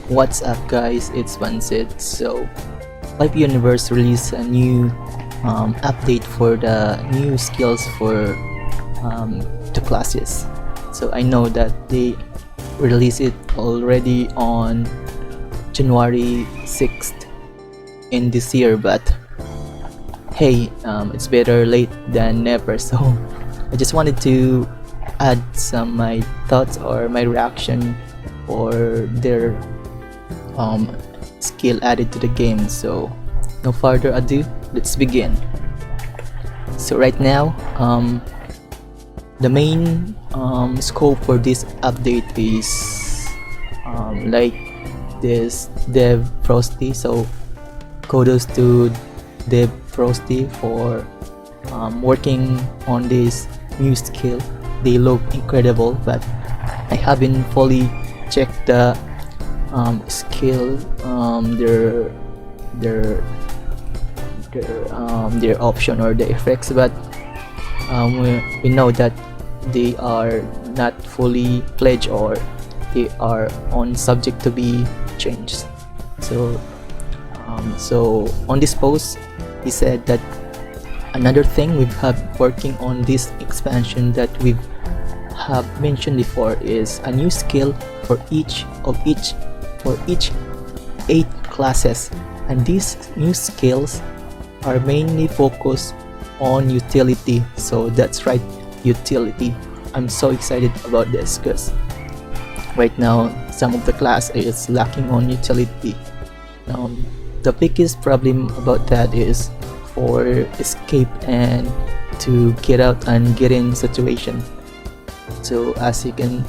What's up guys, it's Vansit. So Flyff Universe released a new update for the new skills for the classes. So I know that they released it already on January 6th in this year, but hey, it's better late than never. So I just wanted to add some my thoughts or my reaction for their skill added to the game. So no further ado, let's begin. So right now, the main scope for this update is like this Dev Frosty. So kudos to Dev Frosty for working on this new skill. They look incredible, but I haven't fully checked the skill, their option or the effects, but we know that they are not fully fledged or they are on subject to be changed. So on this post he said that another thing we've had working on this expansion that we have mentioned before is a new skill for each 8 classes, and these new skills are mainly focused on utility. So that's right, utility. I'm so excited about this because right now some of the class is lacking on utility. The biggest problem about that is for escape and to get out and get in situation. So as you can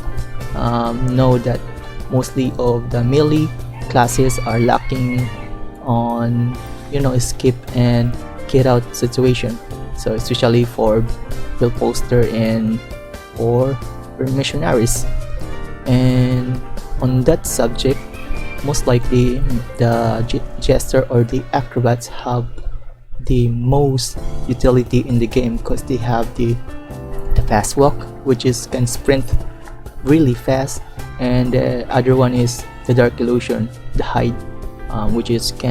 know that mostly of the melee classes are lacking on escape and get out situation. So especially for billposter and for missionaries. And on that subject, most likely the jester or the acrobats have the most utility in the game because they have the fast walk, which is can sprint really fast, and the other one is the dark illusion, the hide, which is they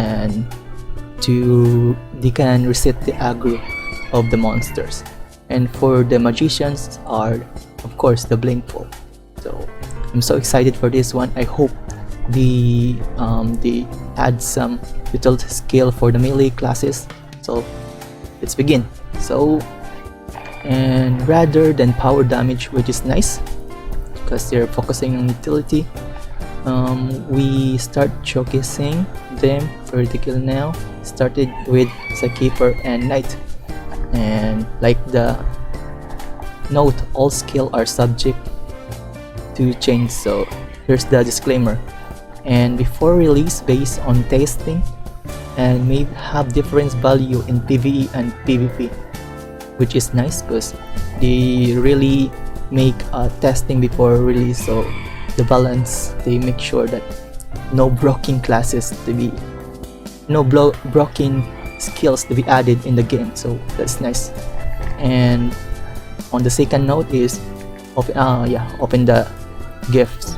can reset the aggro of the monsters. And for the magicians are of course the blindfold. So I'm so excited for this one. I hope they add some utility skill for the melee classes. So let's begin. So, and rather than power damage, which is nice because they're focusing on utility, we start showcasing them vertically now. Started with psykeeper and knight, and like the note, all skill are subject to change. So here's the disclaimer: and before release based on testing and may have different value in PvE and PvP, which is nice because they really make testing before release. So the balance, they make sure that no broken classes to be, no broken skills to be added in the game. So that's nice. And on the second note is open the gifts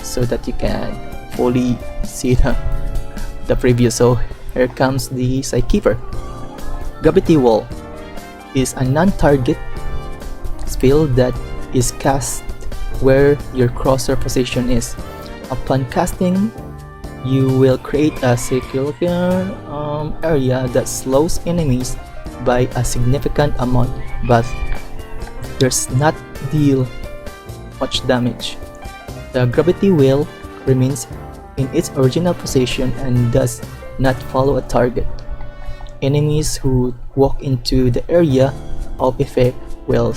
so that you can fully see the preview. So here comes the psykeeper. Gravity wall is a non-target spell that is cast where your crosser position is. Upon casting, you will create a circular area that slows enemies by a significant amount, but does not deal much damage. The gravity wheel remains in its original position and does not follow a target. Enemies who walk into the area of effect will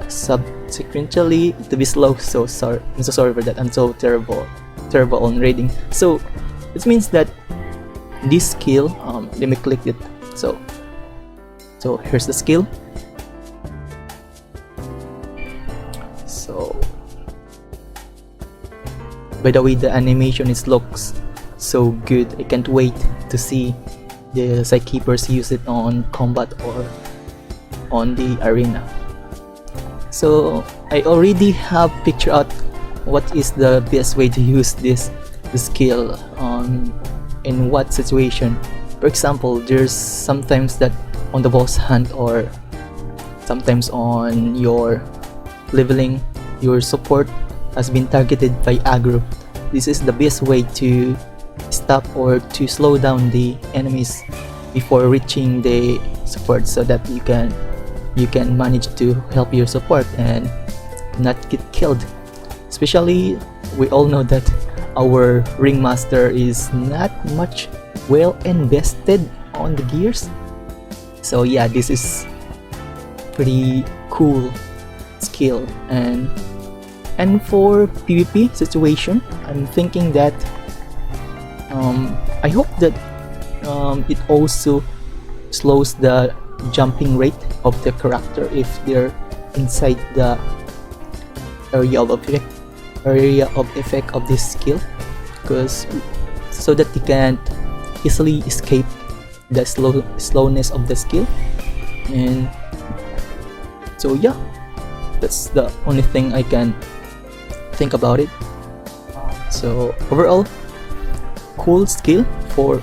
subsequently to be slow. So sorry, I'm so sorry for that. I'm so terrible on raiding. So it means that this skill, let me click it. So here's the skill. So by the way, the animation looks so good. I can't wait to see the psykeepers use it on combat or on the arena. So I already have pictured out what is the best way to use this the skill in what situation. For example, there's sometimes that on the boss hunt or sometimes on your leveling, your support has been targeted by aggro. This is the best way to stop or to slow down the enemies before reaching the support, so that you can manage to help your support and not get killed. Especially, we all know that our ringmaster is not much well invested on the gears. So yeah, this is pretty cool skill. And for PvP situation, I'm thinking that I hope that it also slows the jumping rate of the character if they're inside the area of effect of this skill, because so that they can't easily escape the slowness of the skill. And so yeah, that's the only thing I can think about it. So overall, cool skill for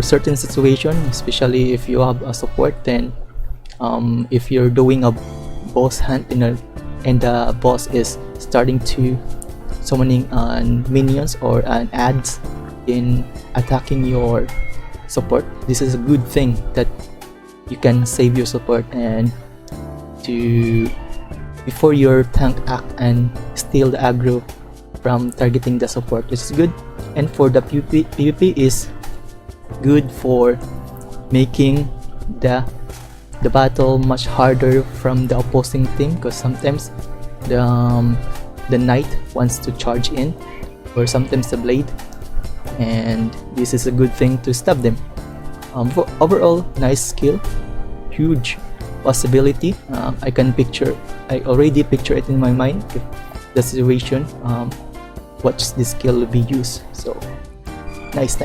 certain situation, especially if you have a support. Then if you're doing a boss hunt and the boss is starting to summoning minions or adds in attacking your support, this is a good thing that you can save your support and to before your tank act and steal the aggro from targeting the support. This is good. And for the PvP is good for making the battle much harder from the opposing team, because sometimes the knight wants to charge in, or sometimes the blade, and this is a good thing to stop them. For overall, nice skill, huge possibility. I already picture it in my mind if the situation what this skill will be used. So nice,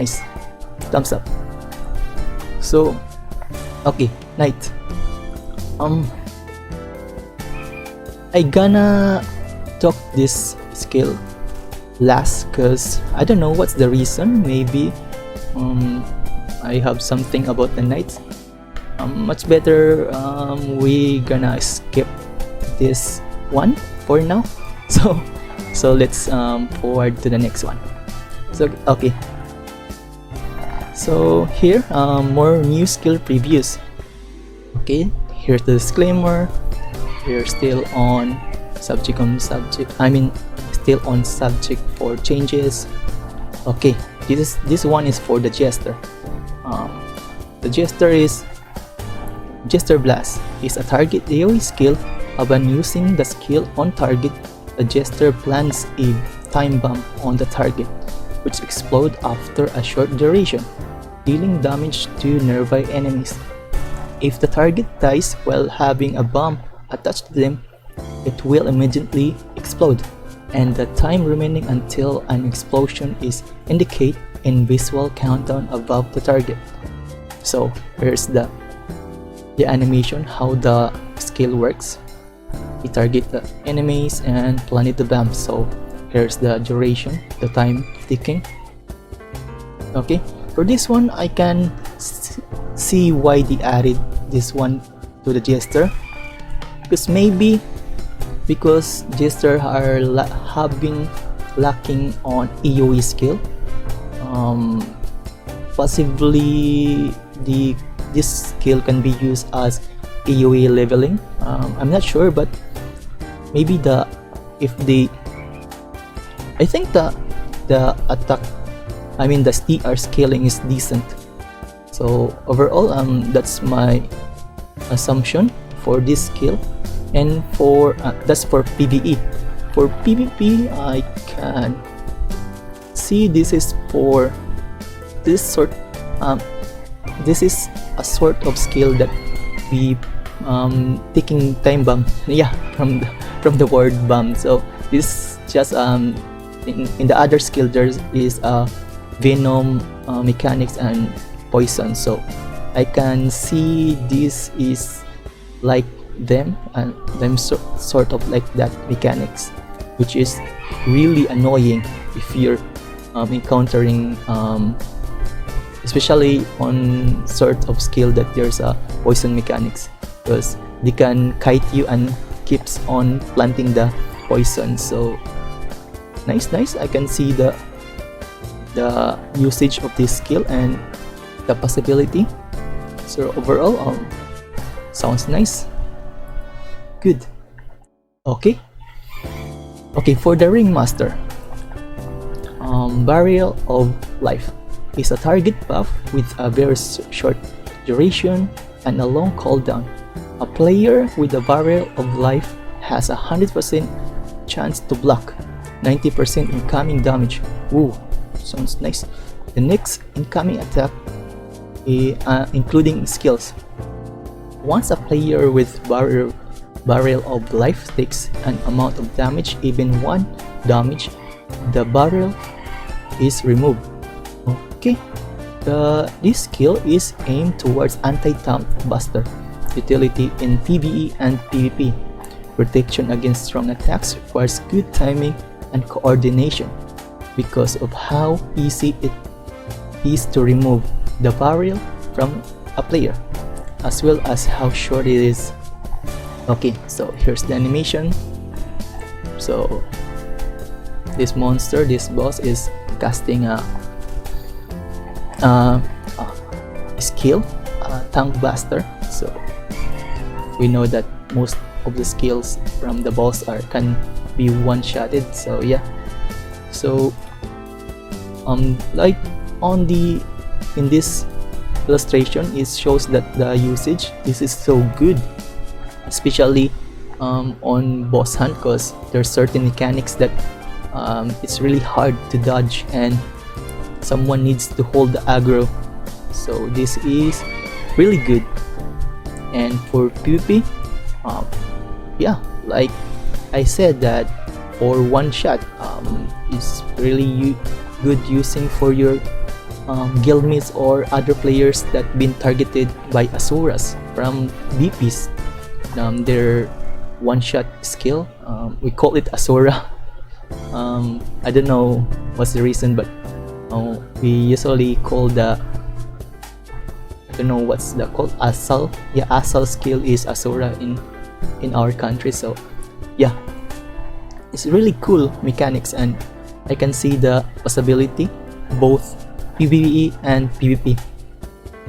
thumbs up. So okay, knight. I gonna talk this skill last because I don't know what's the reason. Maybe I have something about the knights. Much better we gonna skip this one for now. So let's forward to the next one. So okay, so here more new skill previews. Okay, here's the disclaimer. We're still on subject still on subject for changes. Okay, this one is for the jester. The jester is Jester Blast is a target AoE skill. Upon using the skill on target, the jester plants a time bomb on the target, which explodes after a short duration, dealing damage to nearby enemies. If the target dies while having a bomb attached to them, it will immediately explode, and the time remaining until an explosion is indicated in visual countdown above the target. So here's the animation, how the skill works. We target the enemies and plant the bomb. So here's the duration, the time ticking. Okay, for this one I can see why they added this one to the jester, because maybe because jester are lacking on AoE skill. Possibly this skill can be used as AoE leveling. I'm not sure, but maybe I think the attack, the CR scaling is decent. So overall, that's my assumption for this skill. And for that's for PvE. For PvP, I can see this is for this sort. This is a sort of skill that we taking time bomb. Yeah, from the word bomb. So this just in the other skill there is venom mechanics and poison. So I can see this is like them sort of like that mechanics, which is really annoying if you're encountering especially on sort of skill that there's a poison mechanics, because they can kite you and keeps on planting the poison. So nice. I can see the usage of this skill and the possibility. So overall, sounds nice. Good. Okay, for the ringmaster, barrier of life is a target buff with a very short duration and a long cooldown. A player with a barrier of life has a 100% chance to block 90% incoming damage. Ooh, sounds nice. The next incoming attack, including skills. Once a player with barrier of life takes an amount of damage, even 1 damage, the barrier is removed. Okay, this skill is aimed towards anti-tank buster utility in PvE and PvP. Protection against strong attacks requires good timing and coordination because of how easy it is to remove the barrier from a player, as well as how short it is. Okay, so here's the animation. So this boss is casting a skill, tank buster. So we know that most of the skills from the boss can be one-shotted. So yeah, so like in this illustration, it shows that the usage is so good, especially on boss hunt, because there's certain mechanics that it's really hard to dodge and someone needs to hold the aggro. So this is really good. And for PvP, yeah, like I said, that for one shot is really good using for your guildmates or other players that been targeted by Asuras from DPs. Their one-shot skill, we call it Asura. I don't know what's the reason, but we usually call the, I don't know what's the called, Asal. Yeah, Asal skill is Asura in our country. So yeah, it's really cool mechanics, and I can see the possibility both PvE and PvP.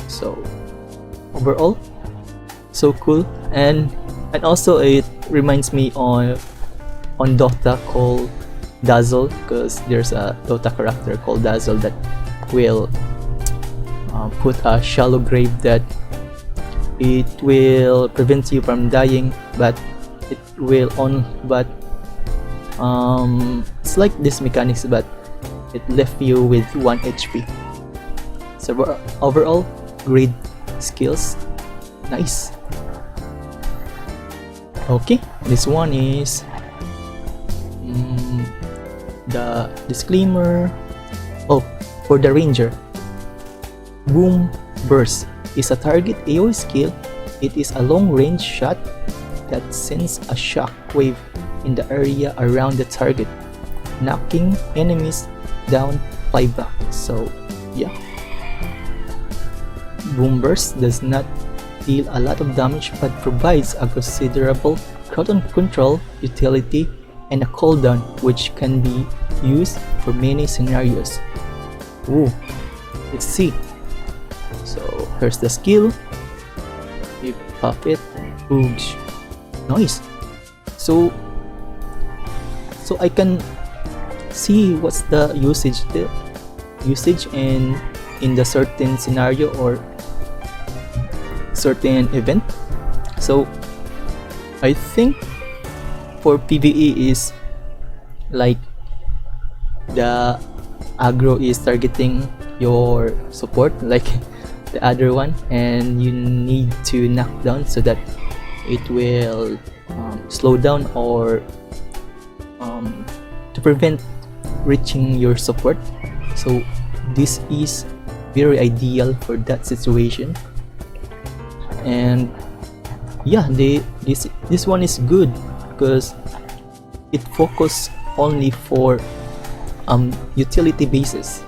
So overall, so cool. And also it reminds me on Dota called Dazzle, because there's a Dota character called Dazzle that will put a shallow grave that it will prevent you from dying, but it will it's like this mechanics, but it left you with 1 HP. So overall, great skills. Nice. Okay, this one is the disclaimer. Oh, for the ranger, boom burst is a target AoE skill. It is a long range shot that sends a shock wave in the area around the target, knocking enemies down 5 back. So yeah, boom burst does not deal a lot of damage but provides a considerable crowd control utility and a cooldown which can be used for many scenarios. Ooh, let's see. So here's the skill. You pop it. Oosh. Nice. So I can see what's the usage in the certain scenario or certain event. So I think for PvE is like the aggro is targeting your support like the other one, and you need to knock down so that it will slow down or to prevent reaching your support. So this is very ideal for that situation. And yeah, this one is good because it focus only for utility basis.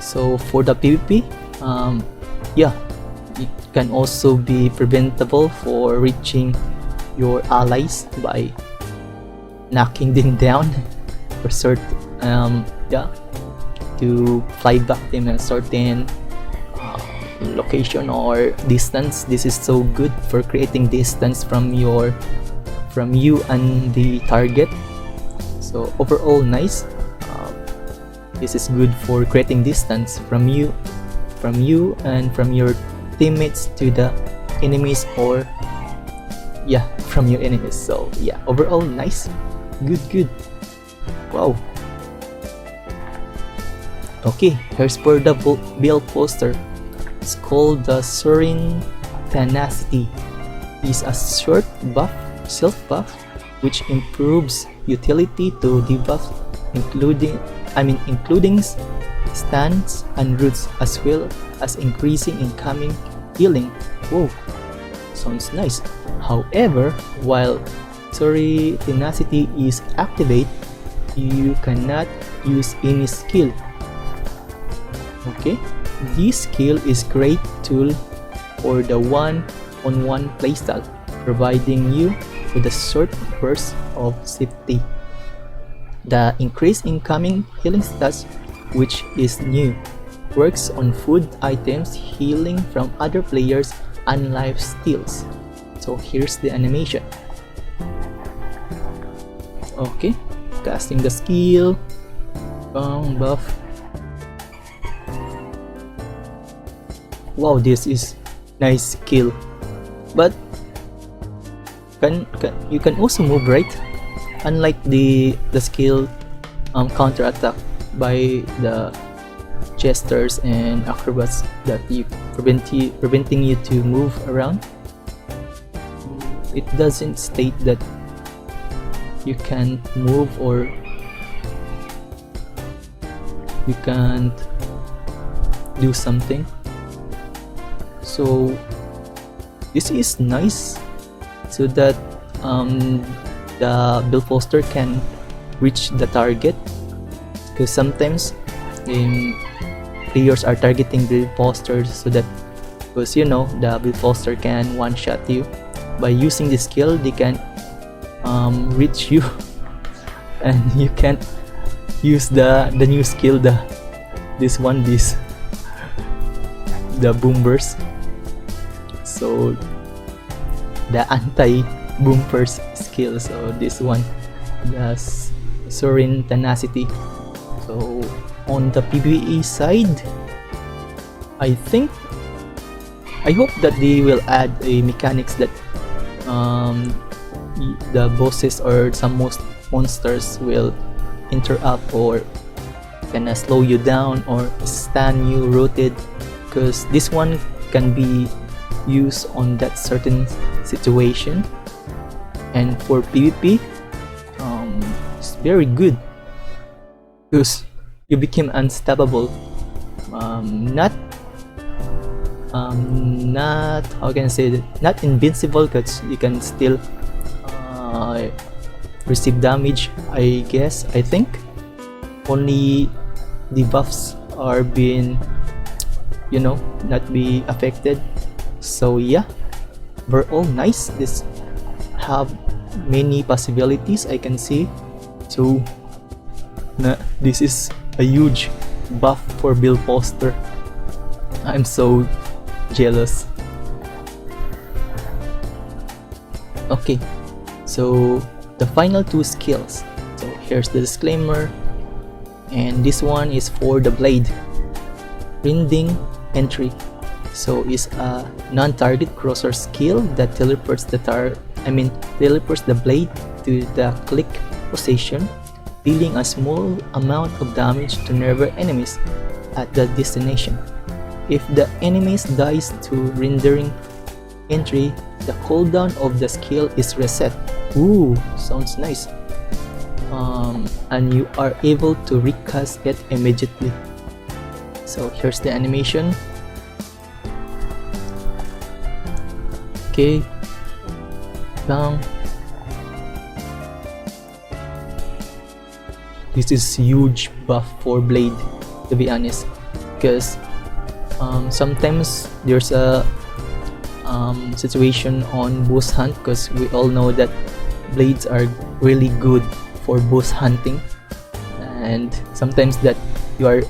So for the PvP, yeah, it can also be preventable for reaching your allies by knocking them down for certain yeah, to fly back them in a certain location or distance. This is so good for creating distance from you and the target. So overall nice. This is good for creating distance from you and from your teammates to the enemies, or yeah, from your enemies. So yeah, overall nice, good. Wow. Okay, here's for the billposter. It's called the Soaring Tenacity. It's a short buff, self buff, which improves utility to debuff, including stands and roots, as well as increasing incoming healing. Whoa, sounds nice. However, while Soaring Tenacity is activate, you cannot use any skill. Okay, this skill is great tool for the one-on-one playstyle, providing you with a short burst of safety. The increased incoming healing stats, which is new, works on food items, healing from other players, and life steals. So here's the animation. Okay, casting the skill, buff. Wow, this is nice skill, but you can also move, right? Unlike the skill counter attack by the jesters and acrobats that preventing you to move around. It doesn't state that you can't move or you can't do something. So this is nice, so that the billposter can reach the target, because sometimes players are targeting billposters, so that, because you know, the billposter can one-shot you. By using the skill, they can reach you and you can't use the new skill, the boom burst. So the anti-boom burst skill, so this one, the Soaring Tenacity. So on the PvE side, I hope that they will add a mechanics that the bosses or some monsters will interrupt or can slow you down or stun you rooted, because this one can be used on that certain situation. And for PvP, it's very good because you became unstoppable. Not how can I say that? Not invincible, because you can still receive damage. I think only the buffs are being, not be affected. So yeah, overall nice. This have many possibilities I can see. So this is a huge buff for billposter. I'm so jealous. Okay, so the final two skills. So here's the disclaimer, and this one is for the blade. Rending entry. So it's a non-target crosser skill that teleports the blade to the click position, dealing a small amount of damage to nearby enemies at the destination. If the enemies dies to rendering entry, the cooldown of the skill is reset. Ooh, sounds nice. And you are able to recast it immediately. So here's the animation. Okay, bang. this is huge buff for Blade, to be honest, because sometimes there's a situation on boost hunt, because we all know that blades are really good for boost hunting, and sometimes that you are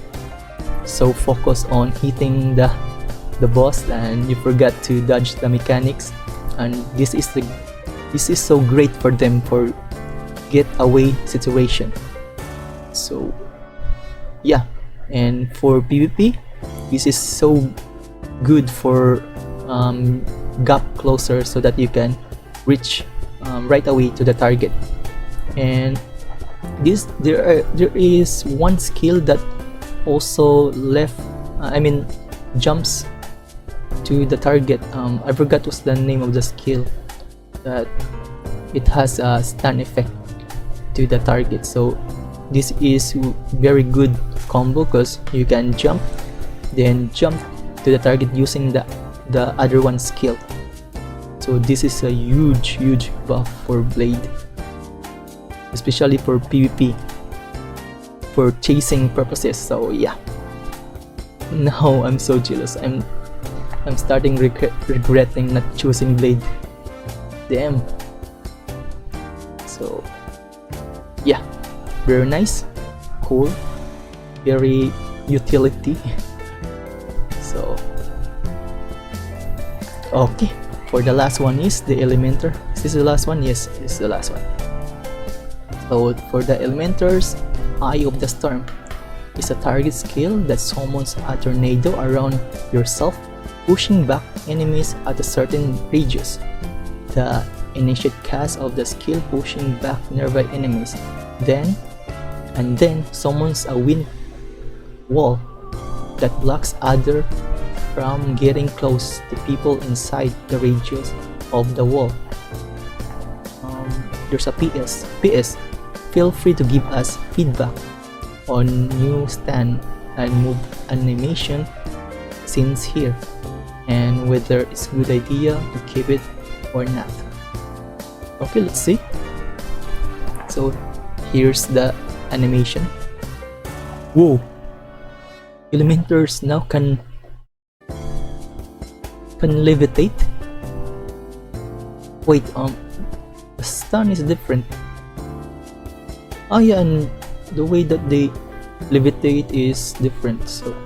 so focused on hitting the boss and you forgot to dodge the mechanics, and this is so great for them for get away situation. So yeah, and for PvP this is so good for gap closer so that you can reach right away to the target. And there is one skill that also jumps to the target. I forgot what's the name of the skill, that it has a stun effect to the target. So this is very good combo because you can jump, then jump to the target using the other one skill. So this is a huge buff for Blade, especially for PvP, for chasing purposes. So yeah, now I'm so jealous. I'm starting regretting not choosing Blade. Damn. So yeah, very nice, cool, very utility. So okay, for the last one is the Elementor. Is this the last one? Yes, this is the last one. So for the Elementor's Eye of the Storm is a target skill that summons a tornado around yourself, pushing back enemies at a certain radius. The initiate cast of the skill pushing back nearby enemies, then summons a wind wall that blocks others from getting close to people inside the radius of the wall. There's a PS. Feel free to give us feedback on new stand and move animation scenes here, and whether it's a good idea to keep it or not. Okay, let's see. So here's the animation. Whoa! Elementors now can levitate. Wait, the stun is different. Oh yeah, and the way that they levitate is different. So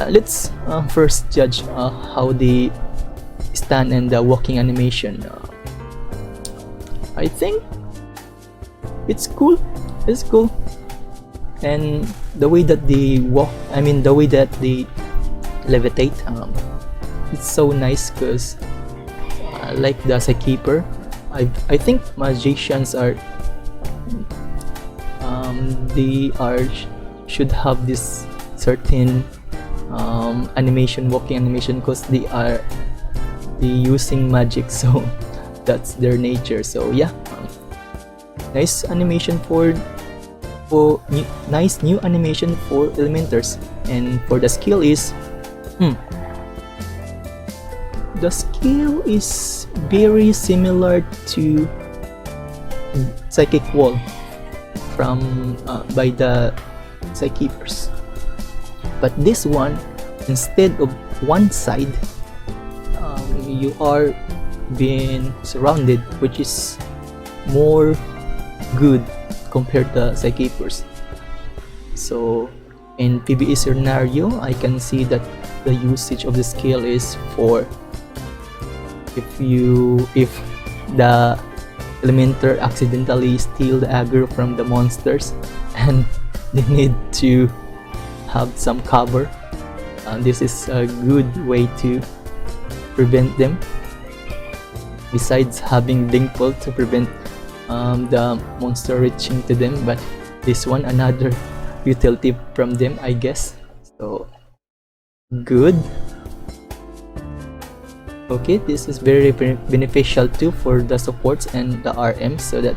let's first judge how they stand and the walking animation. I think it's cool. It's cool, and the way that they walk, the way that they levitate, it's so nice because like the psykeeper, I think magicians are should have this certain walking animation, because they using magic, so that's their nature. So yeah, nice animation nice new animation for Elementors. And for the skill is the skill is very similar to Psychic Wall from by the psykeepers, but this one, instead of one side, you are being surrounded, which is more good compared to psykeepers. So in PvE scenario, I can see that the usage of the skill is for if the Elementor accidentally steal the aggro from the monsters and they need to have some cover. This is a good way to prevent them, besides having Blinkful to prevent the monster reaching to them. But this one, another utility from them, I guess. So good. Okay, this is very beneficial too for the supports and the RMs, so that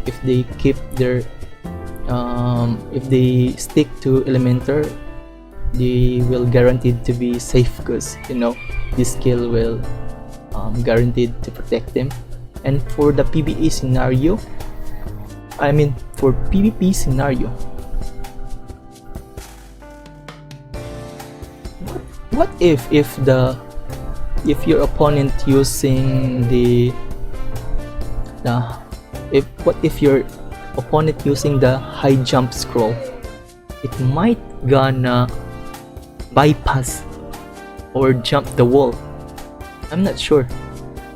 if they keep their if they stick to Elementor, they will guaranteed to be safe, because this skill will guaranteed to protect them. And for the PvE scenario, I mean for PvP scenario, what if your opponent using what if your opponent using the high jump scroll, it might gonna bypass or jump the wall. I'm not sure,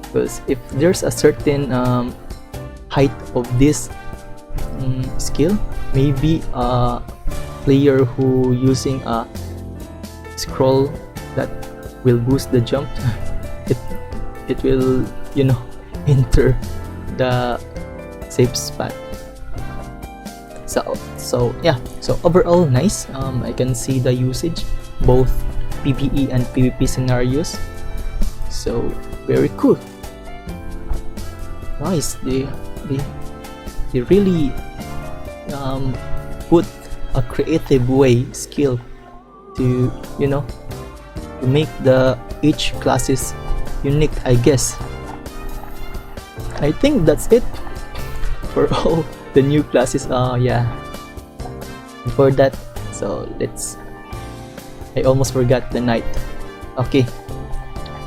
because if there's a certain height of this skill, maybe a player who using a scroll that will boost the jump, it will, you know, enter the safe spot. So yeah, so overall nice. I can see the usage both PvE and PvP scenarios, so very cool. Nice. They really put a creative way skill to, you know, to make the each classes unique, I guess. I think that's it for all the new classes. Yeah, before that, so I almost forgot the knight. Okay,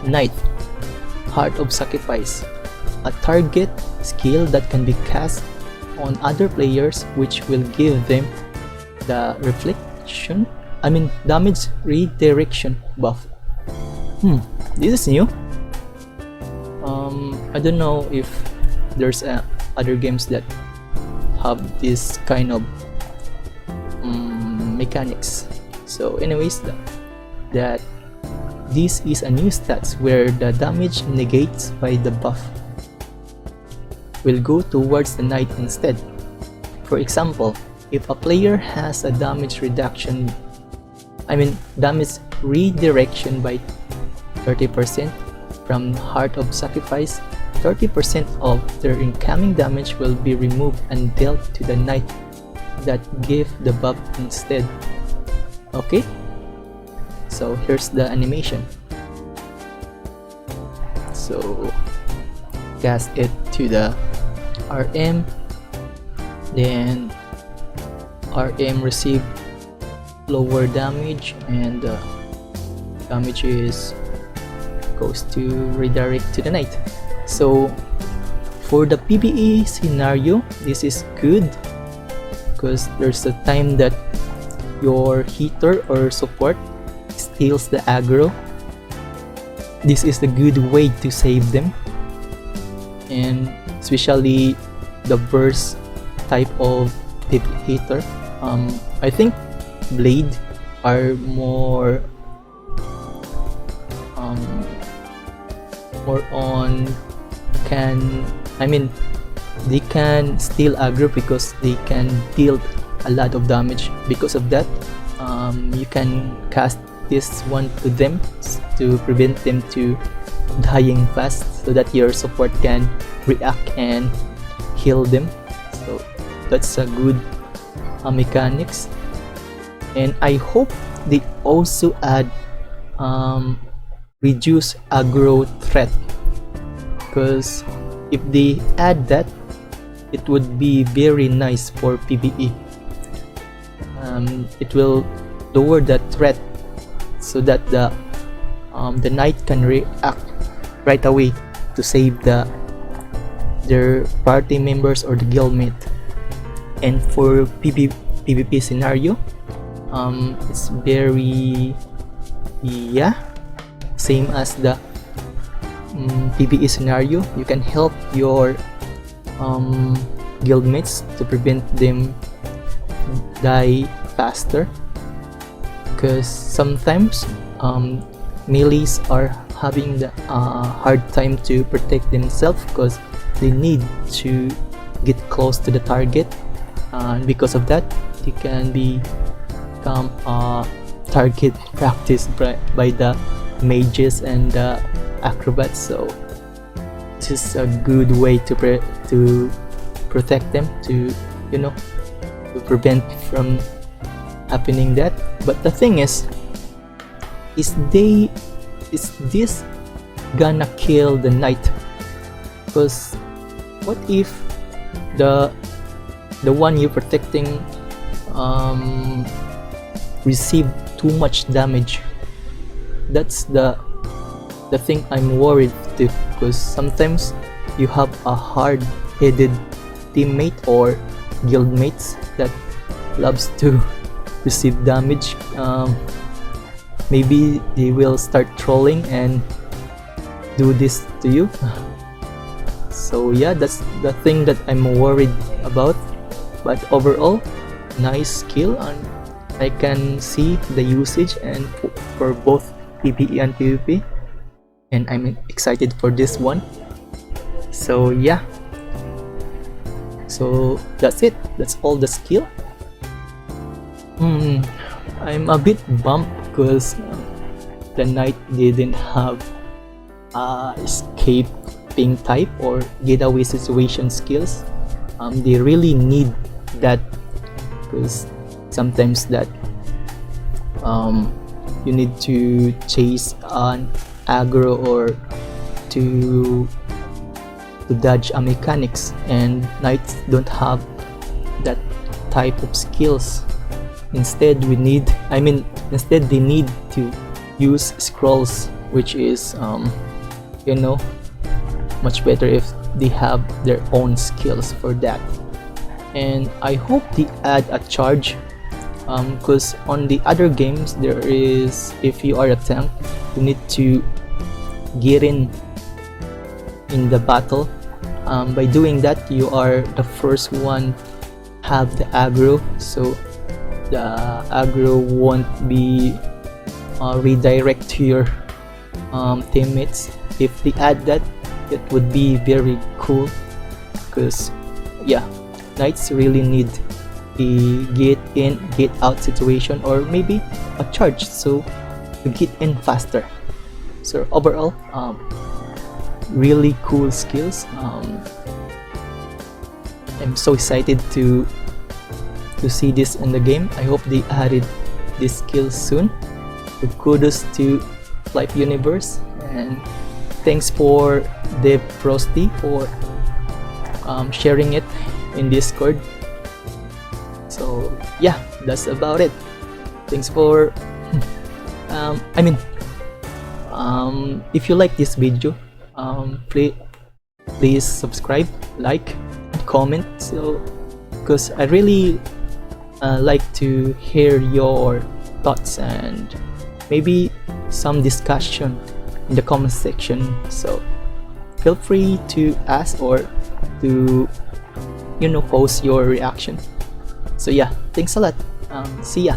knight, heart of sacrifice, a target skill that can be cast on other players, which will give them the damage redirection buff. This is new. I don't know if there's other games that have this kind of mechanics. So anyways, that this is a new stats where the damage negates by the buff will go towards the knight instead. For example, if a player has a damage redirection by 30% from Heart of Sacrifice, 30% of their incoming damage will be removed and dealt to the knight that gave the buff instead. Okay, so here's the animation. So cast it to the RM, then RM receive lower damage, and damage goes to redirect to the knight. So for the PvE scenario, this is good because there's a time that your healer or support steals the aggro. This is a good way to save them, and especially the burst type of healer. I think blade are more on they can steal aggro because they can deal a lot of damage. Because of that, you can cast this one to them to prevent them to dying fast, so that your support can react and heal them. So that's a good mechanics, and I hope they also add reduce aggro threat, because if they add that, it would be very nice for PvE. It will lower the threat so that the knight can react right away to save their party members or the guildmate. And for PvP scenario, it's very same as the PvE scenario. You can help your guildmates to prevent them die faster, because sometimes melees are having the hard time to protect themselves because they need to get close to the target, and because of that they can become target practice by the mages and the acrobats. So this is a good way to protect them, to to prevent from happening that. But the thing is this gonna kill the knight? Because what if the the one you're protecting receive too much damage. That's the thing I'm worried too, because sometimes you have a hard-headed teammate or guildmates that loves to receive damage. Maybe they will start trolling and do this to you. So yeah, that's the thing that I'm worried about. But overall, nice skill, and I can see the usage and for both PvE and PvP, and I'm excited for this one. So yeah, so that's it. That's all the skill. I'm a bit bummed because the knight didn't have escaping type or getaway situation skills. They really need that, because sometimes that you need to chase an aggro or to dodge a mechanics, and knights don't have that type of skills. Instead they need to use scrolls, which is much better if they have their own skills for that. And I hope they add a charge, because on the other games there is, if you are a tank, you need to get in the battle. By doing that, you are the first one have the aggro, so the aggro won't be redirect to your teammates. If they add that, it would be very cool, because yeah, knights really need a get in get out situation, or maybe a charge so to get in faster. So overall, really cool skills. I'm so excited to see this in the game. I hope they added this skill soon. So kudos to Flyff Universe, and thanks for Dev Frosty for sharing it in Discord. So yeah, that's about it. Thanks for if you like this video, please subscribe, like, and comment, so because I really like to hear your thoughts and maybe some discussion in the comment section. So feel free to ask or to post your reaction. So yeah, thanks a lot. See ya.